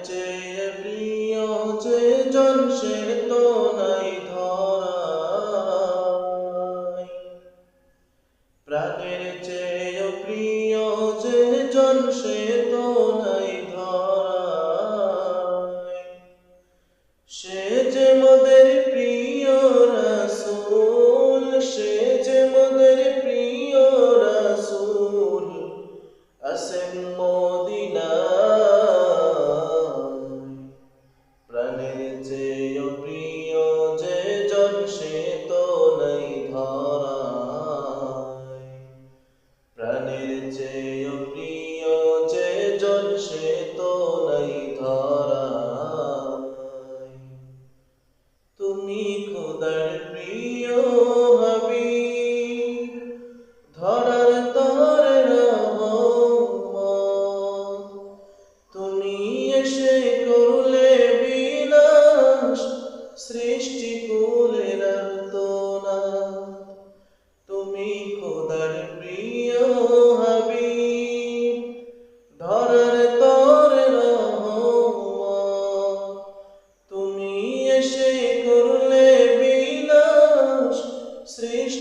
চেয়ে প্রিয় যে জন সে তো নাই ধরায়। প্রাণের চেয়ে প্রিয় যে জন সে তো নাই ধরায়। সে যে মোদের প্রিয় রাসূল, সে যে মোদের প্রিয় রাসূল, আছেন মদিনায়। প্রাণের চেয়ে প্রিয় যে জন সে তো নাই ধরায়। প্রাণের চেয়ে প্রিয় যে জন সে তো নাই ধরায়। তুমি খোদার প্রিয় হাবিব, ধরার তরে রহমত। তুমি এসে করলে বিনাশ সৃষ্টি কুলের